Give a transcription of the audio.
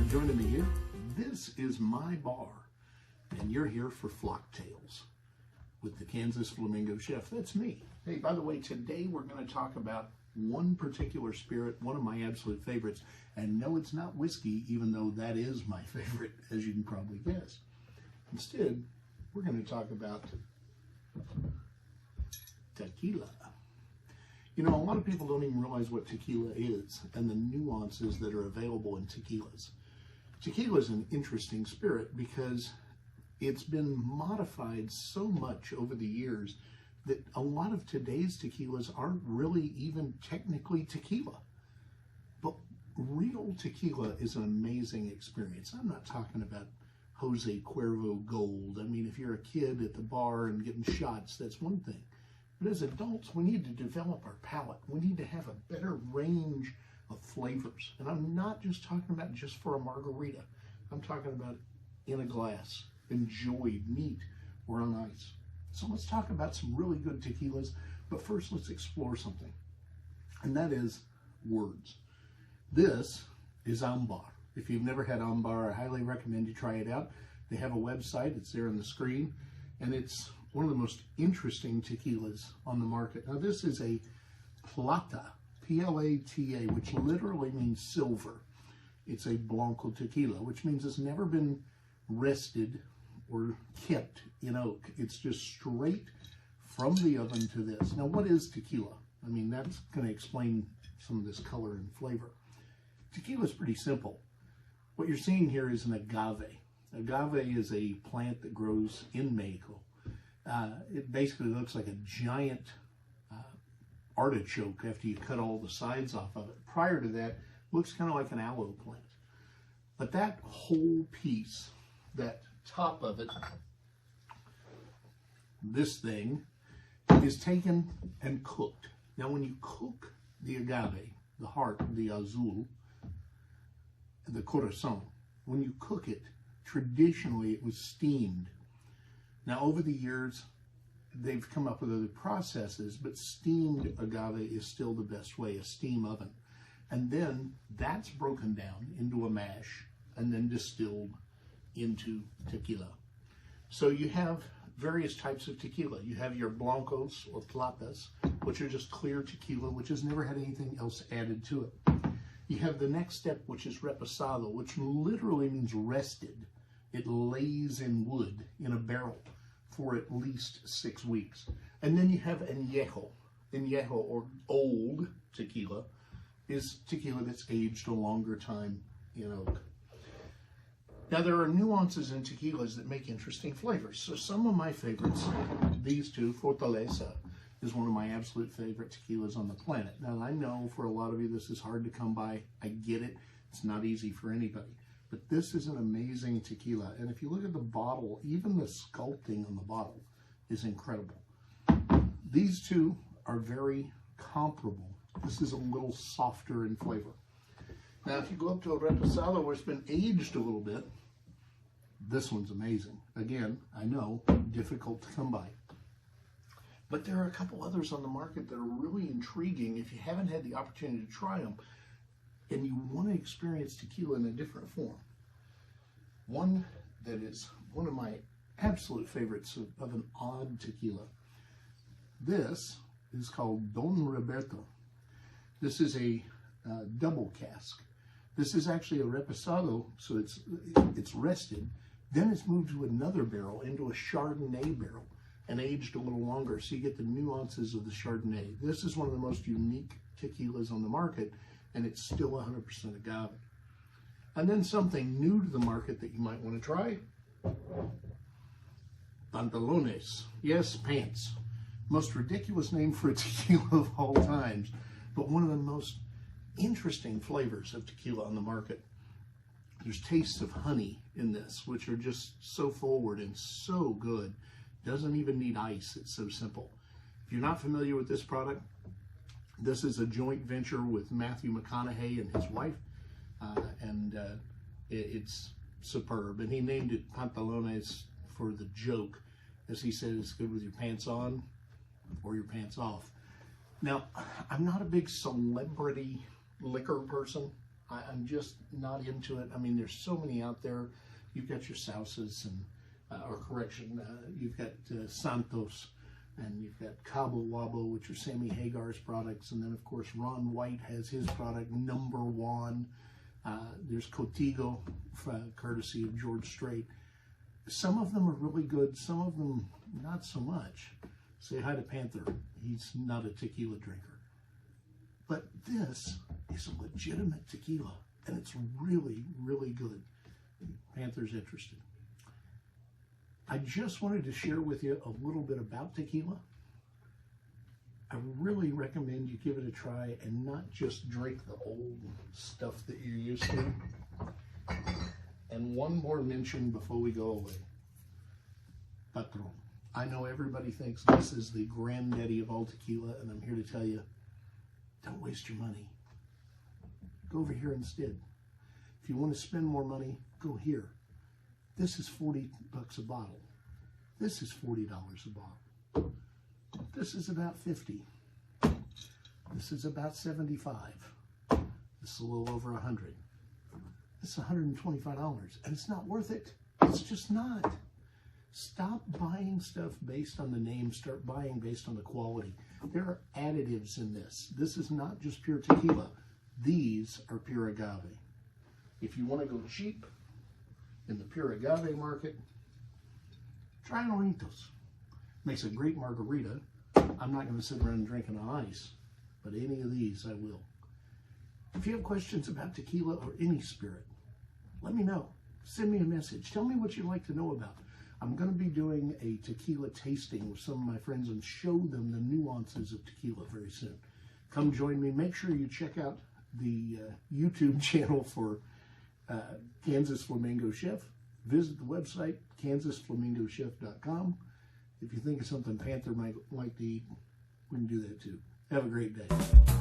joining me here. This is my bar, and you're here for Flock Tales with the Kansas Flamingo Chef. That's me. Hey, by the way, today we're going to talk about one particular spirit, one of my absolute favorites. And no, it's not whiskey, even though that is my favorite, as you can probably guess. Instead, we're going to talk about tequila. You know, a lot of people don't even realize what tequila is and the nuances that are available in tequilas. Tequila is an interesting spirit because it's been modified so much over the years that a lot of today's tequilas aren't really even technically tequila. But real tequila is an amazing experience. I'm not talking about Jose Cuervo Gold. I mean, if you're a kid at the bar and getting shots, that's one thing. But as adults, we need to develop our palate. We need to have a better range of flavors. And I'm not just talking about just for a margarita. I'm talking about in a glass, enjoyed neat or on ice. So let's talk about some really good tequilas. But first, let's explore something. And that is words. This is Ambar. If you've never had Ambar, I highly recommend you try it out. They have a website. It's there on the screen. And it's one of the most interesting tequilas on the market. Now, this is a plata, P-L-A-T-A, which literally means silver. It's a blanco tequila, which means it's never been rested or kept in oak. It's just straight from the oven to this. Now, what is tequila? I mean, that's going to explain some of this color and flavor. Tequila is pretty simple. What you're seeing here is an agave. Agave is a plant that grows in Mexico. It basically looks like a giant artichoke after you cut all the sides off of it. Prior to that, looks kind of like an aloe plant. But that whole piece, that top of it, this thing, is taken and cooked. Now, when you cook the agave, the heart, the azul, the corazon, when you cook it, traditionally it was steamed. Now, over the years, they've come up with other processes, but steamed agave is still the best way, a steam oven. And then that's broken down into a mash and then distilled into tequila. So you have various types of tequila. You have your blancos or platas, which are just clear tequila, which has never had anything else added to it. You have the next step, which is reposado, which literally means rested. It lays in wood in a barrel for at least 6 weeks. And then you have añejo. Añejo, or old tequila, is tequila that's aged a longer time in oak. Now, there are nuances in tequilas that make interesting flavors. So some of my favorites, these two, Fortaleza, is one of my absolute favorite tequilas on the planet. Now, I know for a lot of you this is hard to come by. I get it. It's not easy for anybody. But this is an amazing tequila. And if you look at the bottle, even the sculpting on the bottle is incredible. These two are very comparable. This is a little softer in flavor. Now, if you go up to a reposado where it's been aged a little bit, this one's amazing. Again, I know, difficult to come by. But there are a couple others on the market that are really intriguing if you haven't had the opportunity to try them and you want to experience tequila in a different form. One that is one of my absolute favorites of an odd tequila. This is called Don Roberto. This is a double cask. This is actually a reposado, so it's rested. Then it's moved to another barrel, into a Chardonnay barrel, and aged a little longer, so you get the nuances of the Chardonnay. This is one of the most unique tequilas on the market, and it's still 100% agave. And then something new to the market that you might want to try, pantalones. Yes, pants. Most ridiculous name for a tequila of all times, but one of the most interesting flavors of tequila on the market. There's tastes of honey in this, which are just so forward and so good. Doesn't even need ice. It's so simple. If you're not familiar with this product, this is a joint venture with Matthew McConaughey and his wife, it's superb. And he named it Pantalones for the joke, as he said, it's good with your pants on or your pants off. Now, I'm not a big celebrity liquor person. I'm just not into it. I mean, there's so many out there. You've got your Sausas and, you've got Santos, and you've got Cabo Wabo, which are Sammy Hagar's products. And then, of course, Ron White has his product, Number One. There's Contigo, courtesy of George Strait. Some of them are really good. Some of them, not so much. Say hi to Panther. He's not a tequila drinker. But this is a legitimate tequila, and it's really, really good. Panther's interested. I just wanted to share with you a little bit about tequila. I really recommend you give it a try and not just drink the old stuff that you're used to. And one more mention before we go away. Patron. I know everybody thinks this is the granddaddy of all tequila, and I'm here to tell you, don't waste your money. Go over here instead. If you want to spend more money, go here. This is $40 a bottle. This is $40 a bottle. This is about 50. This is about 75. This is a little over 100. This is $125, and it's not worth it. It's just not. Stop buying stuff based on the name. Start buying based on the quality. There are additives in this. This is not just pure tequila. These are pure agave. If you want to go cheap in the pure agave market, try Oritos. Makes a great margarita. I'm not going to sit around drinking on ice, but any of these I will. If you have questions about tequila or any spirit, let me know. Send me a message. Tell me what you'd like to know about. I'm going to be doing a tequila tasting with some of my friends and show them the nuances of tequila very soon. Come join me. Make sure you check out the YouTube channel for Kansas Flamingo Chef. Visit the website, kansasflamingochef.com. If you think of something Panther might like to eat, we can do that too. Have a great day.